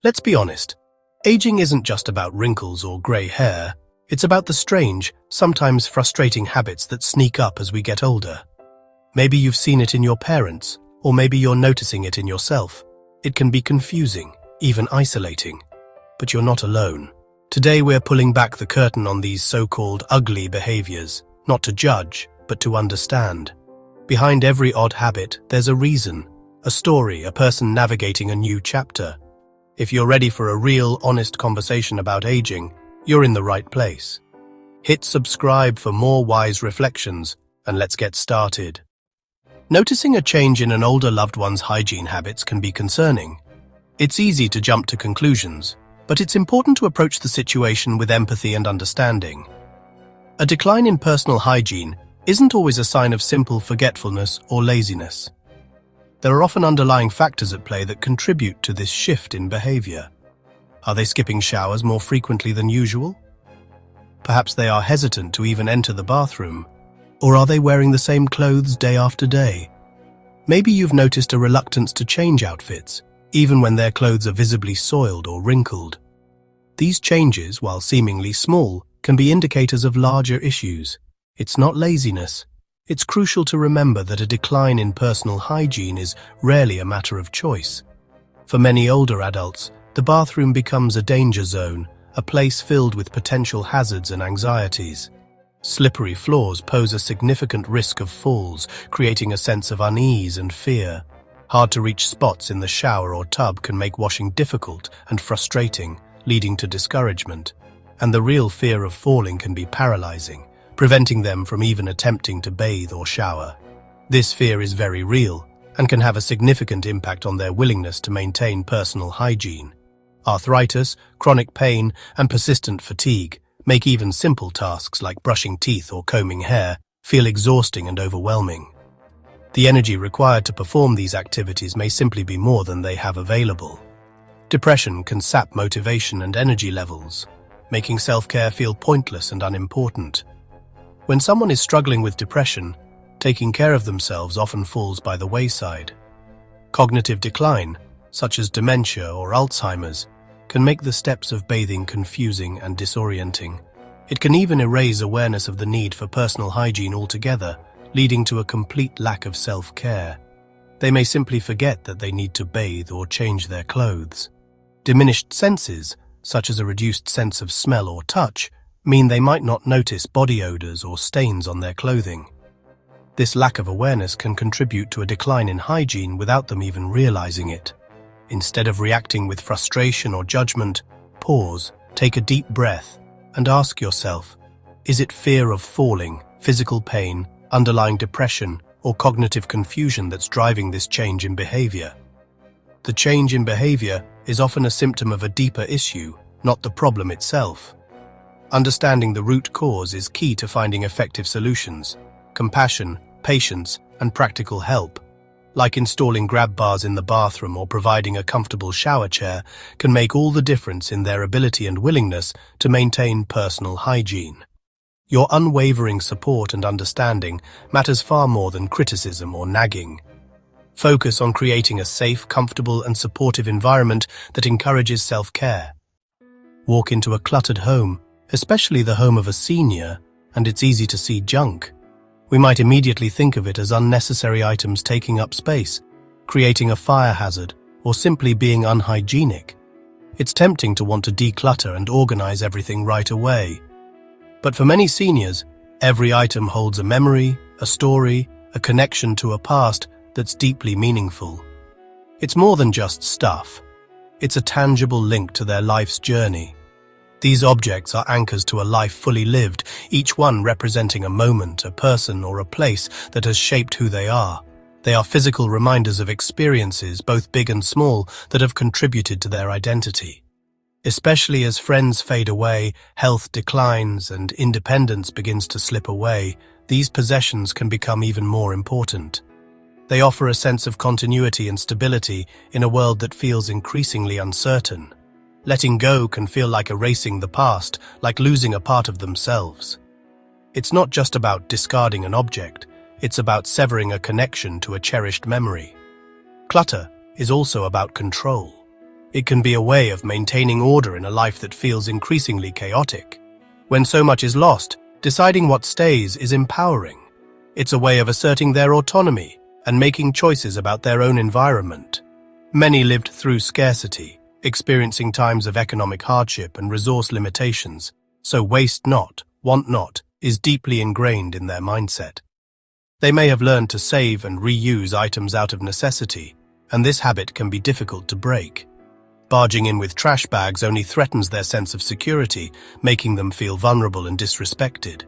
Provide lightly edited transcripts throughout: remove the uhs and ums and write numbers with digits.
Let's be honest, aging isn't just about wrinkles or grey hair, it's about the strange, sometimes frustrating habits that sneak up as we get older. Maybe you've seen it in your parents, or maybe you're noticing it in yourself. It can be confusing, even isolating. But you're not alone. Today we're pulling back the curtain on these so-called ugly behaviors, not to judge, but to understand. Behind every odd habit, there's a reason, a story, a person navigating a new chapter. If you're ready for a real, honest conversation about aging, you're in the right place. Hit subscribe for more wise reflections, and let's get started. Noticing a change in an older loved one's hygiene habits can be concerning. It's easy to jump to conclusions, but it's important to approach the situation with empathy and understanding. A decline in personal hygiene isn't always a sign of simple forgetfulness or laziness. There are often underlying factors at play that contribute to this shift in behavior. Are they skipping showers more frequently than usual? Perhaps they are hesitant to even enter the bathroom. Or are they wearing the same clothes day after day? Maybe you've noticed a reluctance to change outfits, even when their clothes are visibly soiled or wrinkled. These changes, while seemingly small, can be indicators of larger issues. It's not laziness. It's crucial to remember that a decline in personal hygiene is rarely a matter of choice. For many older adults, the bathroom becomes a danger zone, a place filled with potential hazards and anxieties. Slippery floors pose a significant risk of falls, creating a sense of unease and fear. Hard-to-reach spots in the shower or tub can make washing difficult and frustrating, leading to discouragement. And the real fear of falling can be paralyzing, preventing them from even attempting to bathe or shower. This fear is very real and can have a significant impact on their willingness to maintain personal hygiene. Arthritis, chronic pain, and persistent fatigue make even simple tasks like brushing teeth or combing hair feel exhausting and overwhelming. The energy required to perform these activities may simply be more than they have available. Depression can sap motivation and energy levels, making self-care feel pointless and unimportant. When someone is struggling with depression, taking care of themselves often falls by the wayside. Cognitive decline, such as dementia or Alzheimer's, can make the steps of bathing confusing and disorienting. It can even erase awareness of the need for personal hygiene altogether, leading to a complete lack of self-care. They may simply forget that they need to bathe or change their clothes. Diminished senses, such as a reduced sense of smell or touch, mean they might not notice body odors or stains on their clothing. This lack of awareness can contribute to a decline in hygiene without them even realizing it. Instead of reacting with frustration or judgment, pause, take a deep breath, and ask yourself, is it fear of falling, physical pain, underlying depression, or cognitive confusion that's driving this change in behavior? The change in behavior is often a symptom of a deeper issue, not the problem itself. Understanding the root cause is key to finding effective solutions. Compassion, patience, and practical help, like installing grab bars in the bathroom or providing a comfortable shower chair, can make all the difference in their ability and willingness to maintain personal hygiene. Your unwavering support and understanding matters far more than criticism or nagging. Focus on creating a safe, comfortable, and supportive environment that encourages self-care. Walk into a cluttered home, especially the home of a senior, and it's easy to see junk. We might immediately think of it as unnecessary items taking up space, creating a fire hazard, or simply being unhygienic. It's tempting to want to declutter and organize everything right away. But for many seniors, every item holds a memory, a story, a connection to a past that's deeply meaningful. It's more than just stuff. It's a tangible link to their life's journey. These objects are anchors to a life fully lived, each one representing a moment, a person, or a place that has shaped who they are. They are physical reminders of experiences, both big and small, that have contributed to their identity. Especially as friends fade away, health declines, and independence begins to slip away, these possessions can become even more important. They offer a sense of continuity and stability in a world that feels increasingly uncertain. Letting go can feel like erasing the past, like losing a part of themselves. It's not just about discarding an object, it's about severing a connection to a cherished memory. Clutter is also about control. It can be a way of maintaining order in a life that feels increasingly chaotic. When so much is lost, deciding what stays is empowering. It's a way of asserting their autonomy and making choices about their own environment. Many lived through scarcity, experiencing times of economic hardship and resource limitations, so waste not, want not, is deeply ingrained in their mindset. They may have learned to save and reuse items out of necessity, and this habit can be difficult to break. Barging in with trash bags only threatens their sense of security, making them feel vulnerable and disrespected.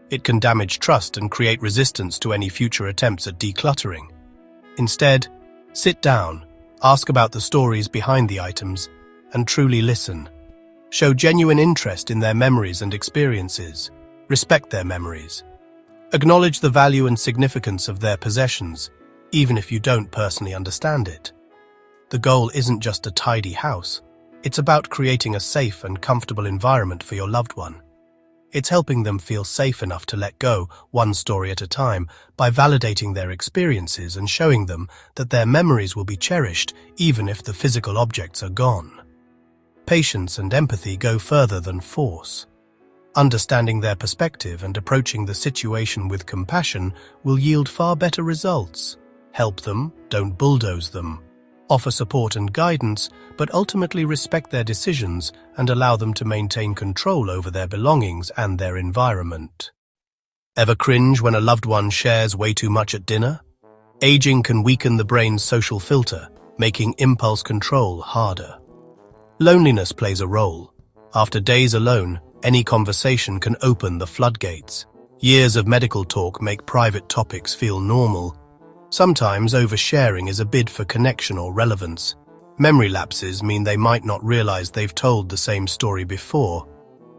It can damage trust and create resistance to any future attempts at decluttering. Instead, sit down, ask about the stories behind the items, and truly listen. Show genuine interest in their memories and experiences. Respect their memories. Acknowledge the value and significance of their possessions, even if you don't personally understand it. The goal isn't just a tidy house. It's about creating a safe and comfortable environment for your loved one. It's helping them feel safe enough to let go, one story at a time, by validating their experiences and showing them that their memories will be cherished even if the physical objects are gone. Patience and empathy go further than force. Understanding their perspective and approaching the situation with compassion will yield far better results. Help them, don't bulldoze them. Offer support and guidance, but ultimately respect their decisions and allow them to maintain control over their belongings and their environment. Ever cringe when a loved one shares way too much at dinner? Aging can weaken the brain's social filter, making impulse control harder. Loneliness plays a role. After days alone, any conversation can open the floodgates. Years of medical talk make private topics feel normal. Sometimes oversharing is a bid for connection or relevance. Memory lapses mean they might not realize they've told the same story before.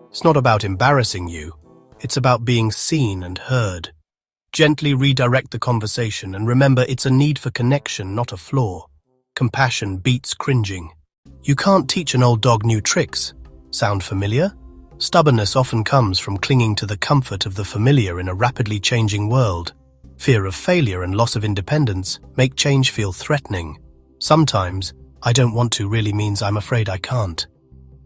It's not about embarrassing you. It's about being seen and heard. Gently redirect the conversation and remember it's a need for connection, not a flaw. Compassion beats cringing. You can't teach an old dog new tricks. Sound familiar? Stubbornness often comes from clinging to the comfort of the familiar in a rapidly changing world. Fear of failure and loss of independence make change feel threatening. Sometimes, I don't want to really means I'm afraid I can't.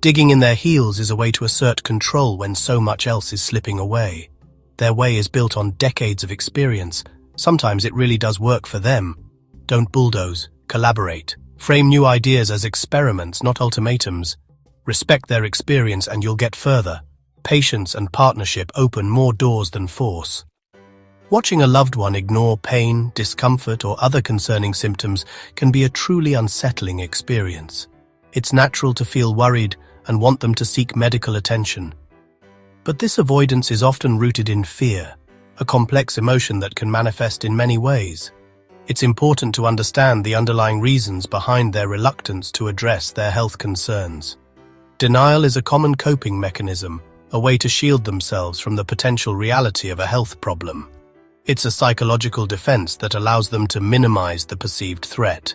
Digging in their heels is a way to assert control when so much else is slipping away. Their way is built on decades of experience. Sometimes it really does work for them. Don't bulldoze, collaborate. Frame new ideas as experiments, not ultimatums. Respect their experience and you'll get further. Patience and partnership open more doors than force. Watching a loved one ignore pain, discomfort, or other concerning symptoms can be a truly unsettling experience. It's natural to feel worried and want them to seek medical attention. But this avoidance is often rooted in fear, a complex emotion that can manifest in many ways. It's important to understand the underlying reasons behind their reluctance to address their health concerns. Denial is a common coping mechanism, a way to shield themselves from the potential reality of a health problem. It's a psychological defense that allows them to minimize the perceived threat.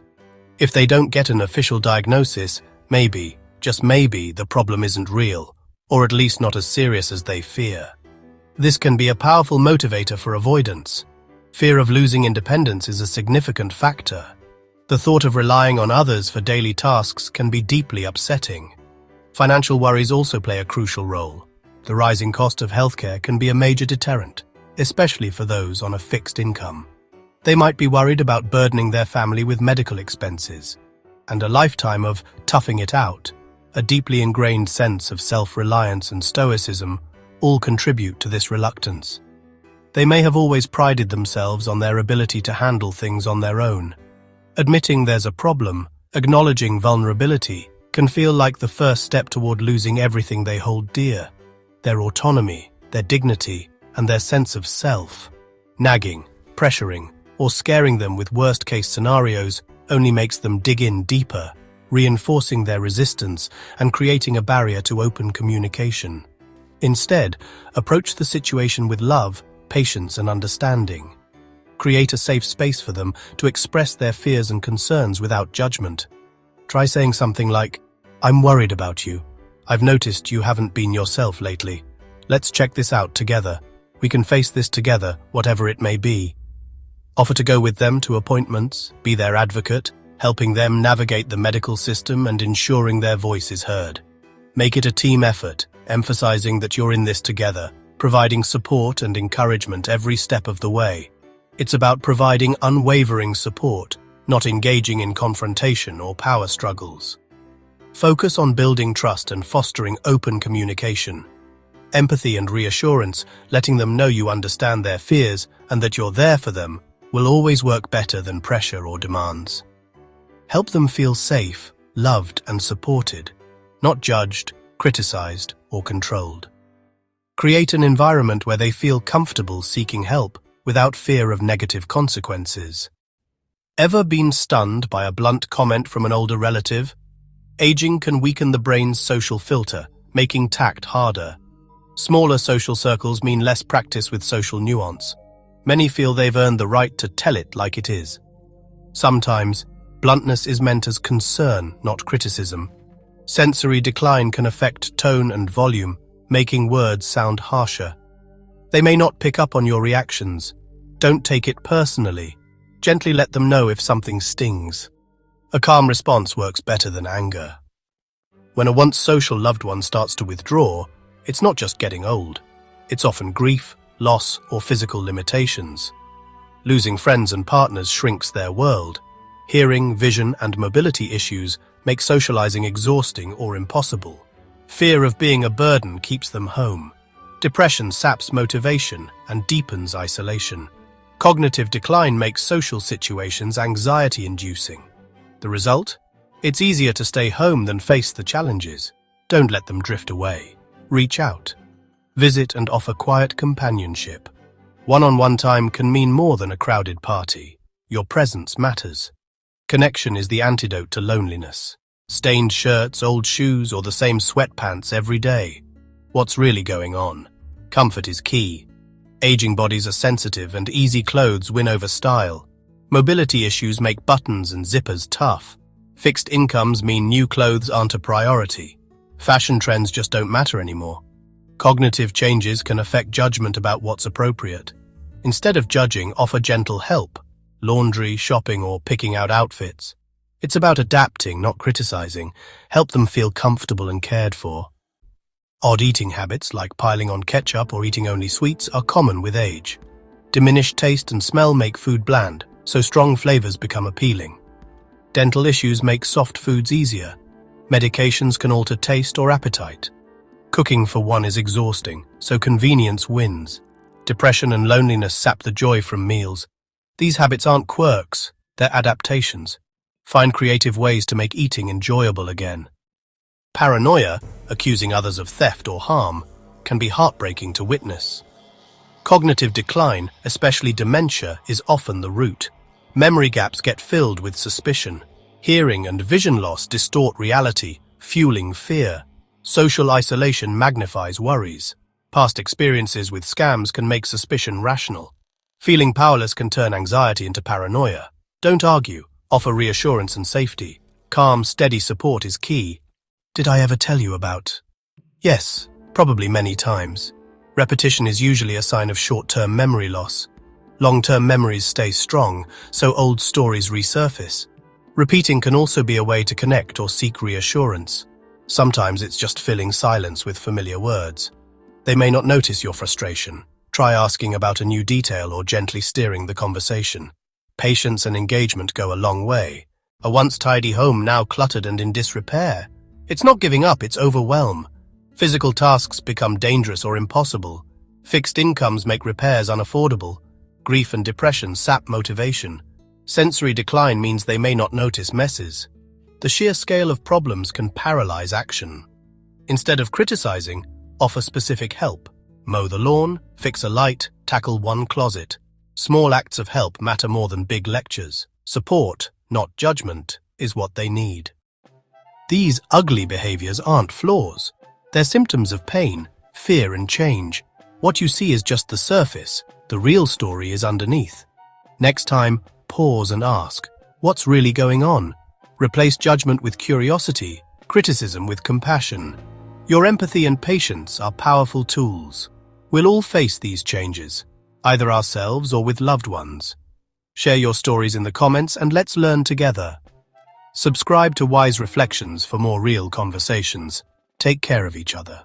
If they don't get an official diagnosis, maybe, just maybe, the problem isn't real, or at least not as serious as they fear. This can be a powerful motivator for avoidance. Fear of losing independence is a significant factor. The thought of relying on others for daily tasks can be deeply upsetting. Financial worries also play a crucial role. The rising cost of healthcare can be a major deterrent, especially for those on a fixed income. They might be worried about burdening their family with medical expenses, and a lifetime of toughing it out, a deeply ingrained sense of self-reliance and stoicism, all contribute to this reluctance. They may have always prided themselves on their ability to handle things on their own. Admitting there's a problem, acknowledging vulnerability, can feel like the first step toward losing everything they hold dear: their autonomy, their dignity, and their sense of self. Nagging, pressuring, or scaring them with worst-case scenarios only makes them dig in deeper, reinforcing their resistance and creating a barrier to open communication. Instead, approach the situation with love, patience, and understanding. Create a safe space for them to express their fears and concerns without judgment. Try saying something like, "I'm worried about you. I've noticed you haven't been yourself lately. Let's check this out together. We can face this together, whatever it may be." Offer to go with them to appointments, be their advocate, helping them navigate the medical system and ensuring their voice is heard. Make it a team effort, emphasizing that you're in this together, providing support and encouragement every step of the way. It's about providing unwavering support, not engaging in confrontation or power struggles. Focus on building trust and fostering open communication. Empathy and reassurance, letting them know you understand their fears and that you're there for them, will always work better than pressure or demands. Help them feel safe, loved, and supported, not judged, criticized, or controlled. Create an environment where they feel comfortable seeking help without fear of negative consequences. Ever been stunned by a blunt comment from an older relative? Aging can weaken the brain's social filter, making tact harder. Smaller social circles mean less practice with social nuance. Many feel they've earned the right to tell it like it is. Sometimes, bluntness is meant as concern, not criticism. Sensory decline can affect tone and volume, making words sound harsher. They may not pick up on your reactions. Don't take it personally. Gently let them know if something stings. A calm response works better than anger. When a once social loved one starts to withdraw, it's not just getting old. It's often grief, loss, or physical limitations. Losing friends and partners shrinks their world. Hearing, vision, and mobility issues make socializing exhausting or impossible. Fear of being a burden keeps them home. Depression saps motivation and deepens isolation. Cognitive decline makes social situations anxiety-inducing. The result? It's easier to stay home than face the challenges. Don't let them drift away. Reach out. Visit and offer quiet companionship. One-on-one time can mean more than a crowded party. Your presence matters. Connection is the antidote to loneliness. Stained shirts, old shoes, or the same sweatpants every day. What's really going on? Comfort is key. Aging bodies are sensitive and easy clothes win over style. Mobility issues make buttons and zippers tough. Fixed incomes mean new clothes aren't a priority. Fashion trends just don't matter anymore. Cognitive changes can affect judgment about what's appropriate. Instead of judging, offer gentle help. Laundry, shopping, or picking out outfits. It's about adapting, not criticizing. Help them feel comfortable and cared for. Odd eating habits, like piling on ketchup or eating only sweets, are common with age. Diminished taste and smell make food bland, so strong flavors become appealing. Dental issues make soft foods easier. Medications can alter taste or appetite. Cooking for one is exhausting, so convenience wins. Depression and loneliness sap the joy from meals. These habits aren't quirks, they're adaptations. Find creative ways to make eating enjoyable again. Paranoia, accusing others of theft or harm, can be heartbreaking to witness. Cognitive decline, especially dementia, is often the root. Memory gaps get filled with suspicion. Hearing and vision loss distort reality, fueling fear. Social isolation magnifies worries. Past experiences with scams can make suspicion rational. Feeling powerless can turn anxiety into paranoia. Don't argue. Offer reassurance and safety. Calm, steady support is key. Did I ever tell you about? Yes, probably many times. Repetition is usually a sign of short-term memory loss. Long-term memories stay strong, so old stories resurface. Repeating can also be a way to connect or seek reassurance. Sometimes it's just filling silence with familiar words. They may not notice your frustration. Try asking about a new detail or gently steering the conversation. Patience and engagement go a long way. A once tidy home now cluttered and in disrepair. It's not giving up, it's overwhelm. Physical tasks become dangerous or impossible. Fixed incomes make repairs unaffordable. Grief and depression sap motivation. Sensory decline means they may not notice messes. The sheer scale of problems can paralyze action. Instead of criticizing, offer specific help. Mow the lawn, fix a light, tackle one closet. Small acts of help matter more than big lectures. Support, not judgment, is what they need. These ugly behaviors aren't flaws. They're symptoms of pain, fear, and change. What you see is just the surface. The real story is underneath. Next time, pause and ask, what's really going on? Replace judgment with curiosity, criticism with compassion. Your empathy and patience are powerful tools. We'll all face these changes, either ourselves or with loved ones. Share your stories in the comments and let's learn together. Subscribe to Wise Reflections for more real conversations. Take care of each other.